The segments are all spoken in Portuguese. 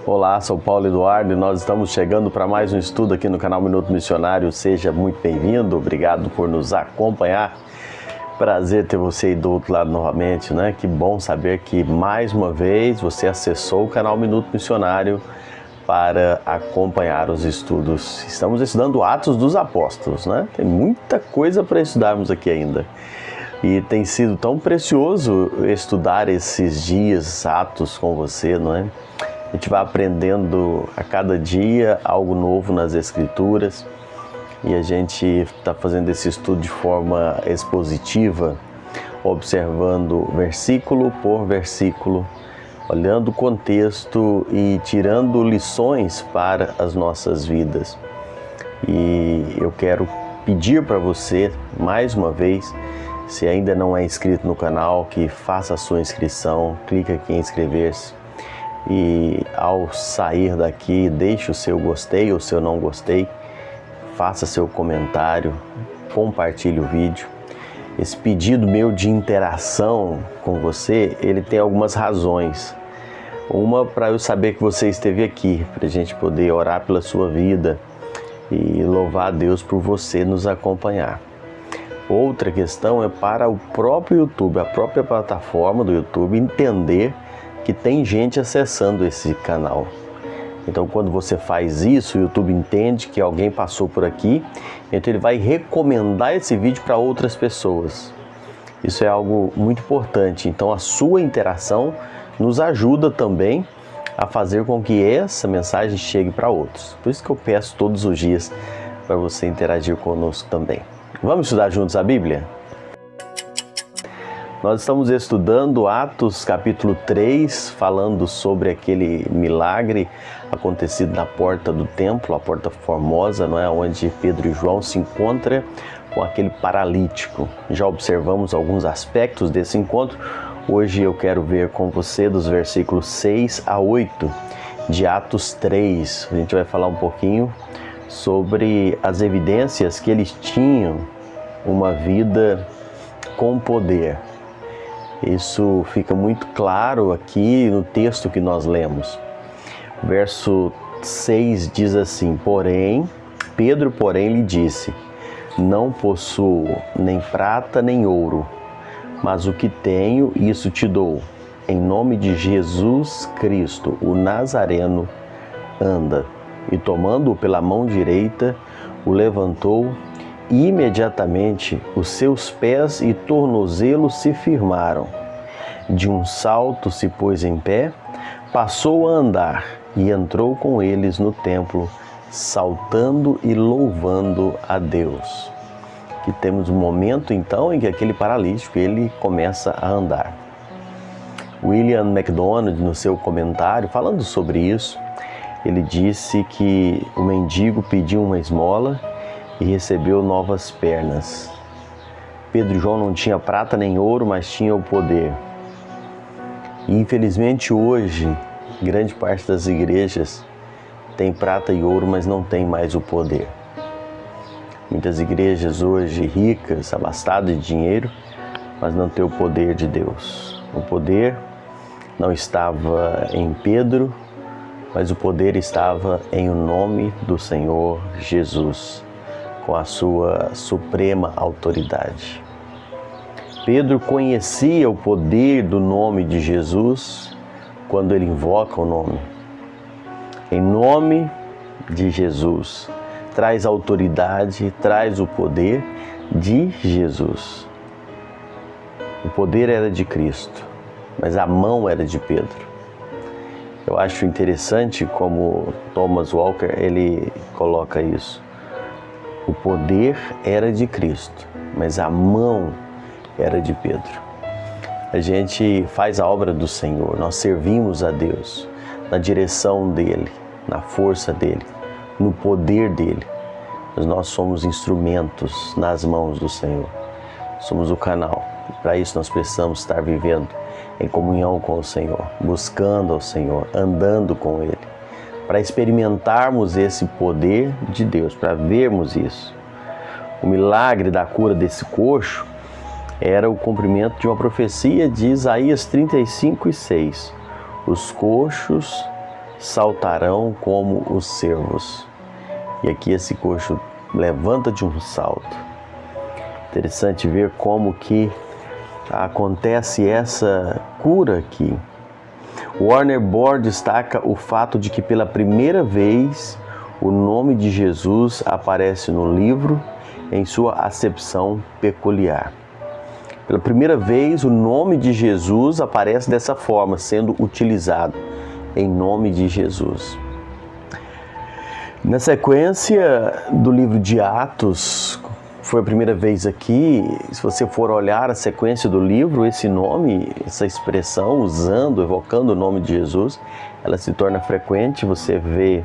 Olá, sou Paulo Eduardo e nós estamos chegando para mais um estudo aqui no canal Minuto Missionário. Seja muito bem-vindo, obrigado por nos acompanhar. Prazer ter você aí do outro lado novamente, né? Que bom saber que mais uma vez você acessou o canal Minuto Missionário para acompanhar os estudos. Estamos estudando Atos dos Apóstolos, né? Tem muita coisa para estudarmos aqui ainda. E tem sido tão precioso estudar esses dias, Atos, com você, não é? A gente vai aprendendo a cada dia algo novo nas Escrituras e a gente está fazendo esse estudo de forma expositiva, observando versículo por versículo, olhando o contexto e tirando lições para as nossas vidas. E eu quero pedir para você, mais uma vez, se ainda não é inscrito no canal, que faça a sua inscrição, clique aqui em inscrever-se. E ao sair daqui, deixe o seu gostei ou seu não gostei, faça seu comentário, compartilhe o vídeo. Esse pedido meu de interação com você, ele tem algumas razões. Uma, para eu saber que você esteve aqui, para a gente poder orar pela sua vida e louvar a Deus por você nos acompanhar. Outra questão é para o próprio YouTube, a própria plataforma do YouTube, entender que tem gente acessando esse canal. Então, quando você faz isso, o YouTube entende que alguém passou por aqui, então ele vai recomendar esse vídeo para outras pessoas. Isso é algo muito importante. Então, a sua interação nos ajuda também a fazer com que essa mensagem chegue para outros. Por isso que eu peço todos os dias para você interagir conosco também. Vamos estudar juntos a Bíblia? Nós estamos estudando Atos capítulo 3, falando sobre aquele milagre acontecido na porta do templo, a porta formosa, não é? Onde Pedro e João se encontram com aquele paralítico. Já observamos alguns aspectos desse encontro. Hoje eu quero ver com você dos versículos 6 a 8 de Atos 3. A gente vai falar um pouquinho sobre as evidências que eles tinham uma vida com poder. Isso fica muito claro aqui no texto que nós lemos. Verso 6 diz assim: Pedro, lhe disse: não possuo nem prata nem ouro, mas o que tenho, isso te dou. Em nome de Jesus Cristo, o Nazareno, anda. E tomando-o pela mão direita, o levantou, e imediatamente os seus pés e tornozelos se firmaram. De um salto se pôs em pé, passou a andar e entrou com eles no templo, saltando e louvando a Deus. Aqui temos um momento então em que aquele paralítico ele começa a andar. William MacDonald, no seu comentário, falando sobre isso, ele disse que o mendigo pediu uma esmola e recebeu novas pernas. Pedro e João não tinham prata nem ouro, mas tinham o poder. E infelizmente hoje, grande parte das igrejas tem prata e ouro, mas não tem mais o poder. Muitas igrejas hoje ricas, abastadas de dinheiro, mas não têm o poder de Deus. O poder não estava em Pedro, mas o poder estava em o nome do Senhor Jesus, com a sua suprema autoridade. Pedro conhecia o poder do nome de Jesus quando ele invoca o nome. Em nome de Jesus, traz autoridade, traz o poder de Jesus. O poder era de Cristo, mas a mão era de Pedro. Eu acho interessante como Thomas Walker ele coloca isso. O poder era de Cristo, mas a mão era de Pedro. A gente faz a obra do Senhor, nós servimos a Deus na direção dEle, na força dEle, no poder dEle. Mas nós somos instrumentos nas mãos do Senhor. Somos o canal. Para isso nós precisamos estar vivendo em comunhão com o Senhor, buscando ao Senhor, andando com Ele, para experimentarmos esse poder de Deus, para vermos isso. O milagre da cura desse coxo era o cumprimento de uma profecia de Isaías 35:6. Os coxos saltarão como os cervos. E aqui esse coxo levanta de um salto. Interessante ver como que acontece essa cura aqui. Warner Bor destaca o fato de que pela primeira vez o nome de Jesus aparece no livro em sua acepção peculiar. Pela primeira vez o nome de Jesus aparece dessa forma, sendo utilizado em nome de Jesus. Na sequência do livro de Atos, foi a primeira vez aqui, se você for olhar a sequência do livro, esse nome, essa expressão, evocando o nome de Jesus, ela se torna frequente. Você vê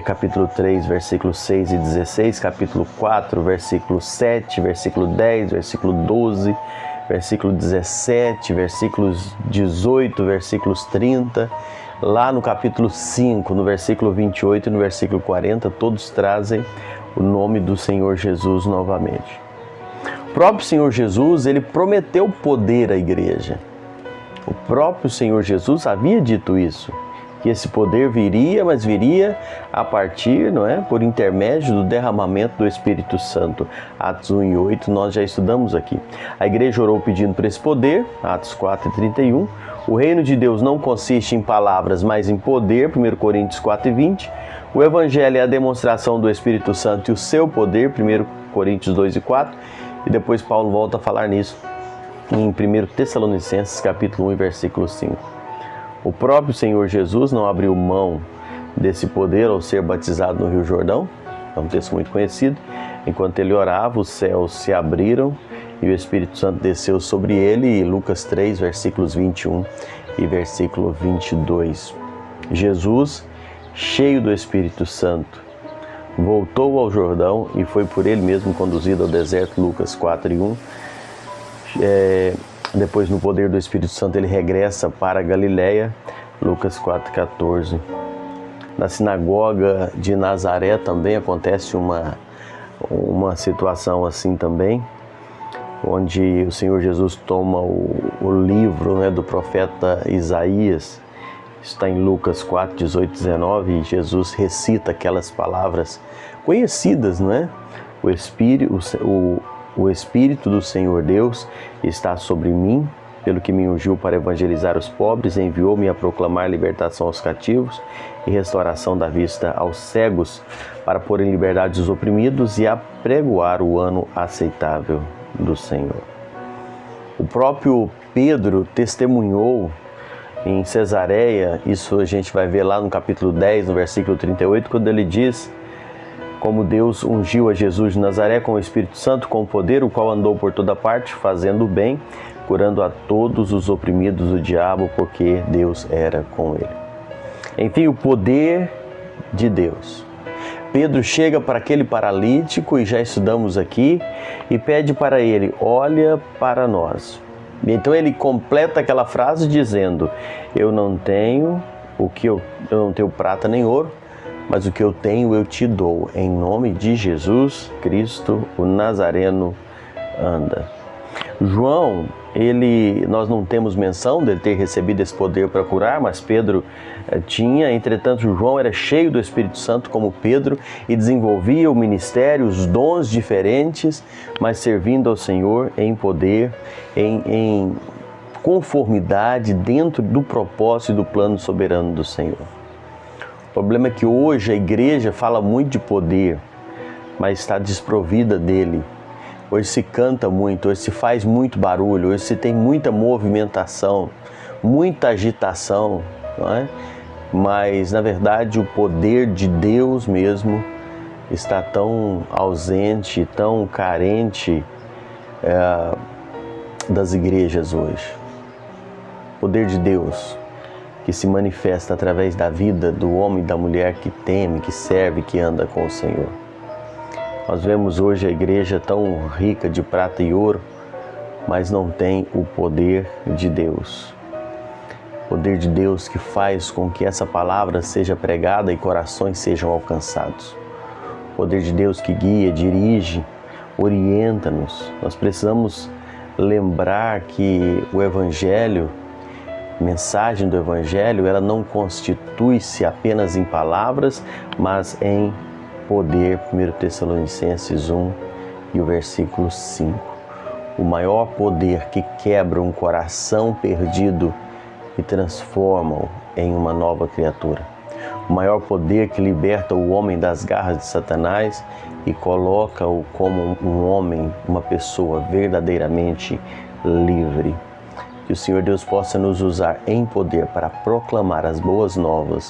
capítulo 3, versículos 6 e 16, capítulo 4, versículo 7, versículo 10, versículo 12, versículo 17, versículos 18, versículos 30, lá no capítulo 5, no versículo 28 e no versículo 40, todos trazem o nome do Senhor Jesus novamente. O próprio Senhor Jesus, ele prometeu poder à igreja. O próprio Senhor Jesus havia dito isso, que esse poder viria, mas viria a partir, por intermédio do derramamento do Espírito Santo. Atos 1 e 8 nós já estudamos aqui. A igreja orou pedindo por esse poder, Atos 4 e 31. O reino de Deus não consiste em palavras, mas em poder, 1 Coríntios 4 e 20. O Evangelho é a demonstração do Espírito Santo e o seu poder, 1 Coríntios 2 e 4. E depois Paulo volta a falar nisso em 1 Tessalonicenses, capítulo 1 e versículo 5. O próprio Senhor Jesus não abriu mão desse poder ao ser batizado no Rio Jordão, é um texto muito conhecido. Enquanto ele orava, os céus se abriram e o Espírito Santo desceu sobre ele, e Lucas 3, versículos 21 e versículo 22. Jesus, cheio do Espírito Santo, voltou ao Jordão e foi por ele mesmo conduzido ao deserto, Lucas 4 e 1. Depois, no poder do Espírito Santo, ele regressa para a Galileia, Lucas 4, 14. Na sinagoga de Nazaré também acontece uma situação assim também, onde o Senhor Jesus toma o livro do profeta Isaías. Está em Lucas 4, 18, 19, e Jesus recita aquelas palavras conhecidas, O Espírito do Senhor Deus está sobre mim, pelo que me ungiu para evangelizar os pobres, enviou-me a proclamar libertação aos cativos e restauração da vista aos cegos, para pôr em liberdade os oprimidos e apregoar o ano aceitável do Senhor. O próprio Pedro testemunhou em Cesareia, isso a gente vai ver lá no capítulo 10, no versículo 38, quando ele diz como Deus ungiu a Jesus de Nazaré com o Espírito Santo, com o poder, o qual andou por toda parte, fazendo o bem, curando a todos os oprimidos do diabo, porque Deus era com ele. Enfim, o poder de Deus. Pedro chega para aquele paralítico, e já estudamos aqui, e pede para ele: olha para nós. E então ele completa aquela frase dizendo: eu não tenho prata nem ouro, mas o que eu tenho eu te dou. Em nome de Jesus Cristo, o Nazareno, anda. João, nós não temos menção dele ter recebido esse poder para curar, mas Pedro tinha. Entretanto, João era cheio do Espírito Santo como Pedro e desenvolvia o ministério, os dons diferentes, mas servindo ao Senhor em poder, em conformidade dentro do propósito e do plano soberano do Senhor. O problema é que hoje a igreja fala muito de poder, mas está desprovida dele. Hoje se canta muito, hoje se faz muito barulho, hoje se tem muita movimentação, muita agitação, Mas, na verdade, o poder de Deus mesmo está tão ausente, tão carente das igrejas hoje. O poder de Deus que se manifesta através da vida do homem e da mulher que teme, que serve, que anda com o Senhor. Nós vemos hoje a igreja tão rica de prata e ouro, mas não tem o poder de Deus. O poder de Deus que faz com que essa palavra seja pregada e corações sejam alcançados. O poder de Deus que guia, dirige, orienta-nos. Nós precisamos lembrar que o Evangelho mensagem do Evangelho, ela não constitui-se apenas em palavras, mas em poder. 1 Tessalonicenses 1 e o versículo 5. O maior poder que quebra um coração perdido e transforma-o em uma nova criatura. O maior poder que liberta o homem das garras de Satanás e coloca-o como um homem, uma pessoa verdadeiramente livre. Que o Senhor Deus possa nos usar em poder para proclamar as boas novas,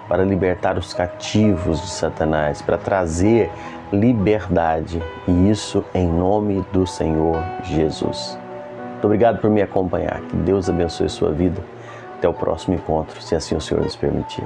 para libertar os cativos de Satanás, para trazer liberdade, e isso em nome do Senhor Jesus. Muito obrigado por me acompanhar. Que Deus abençoe a sua vida. Até o próximo encontro, se assim o Senhor nos permitir.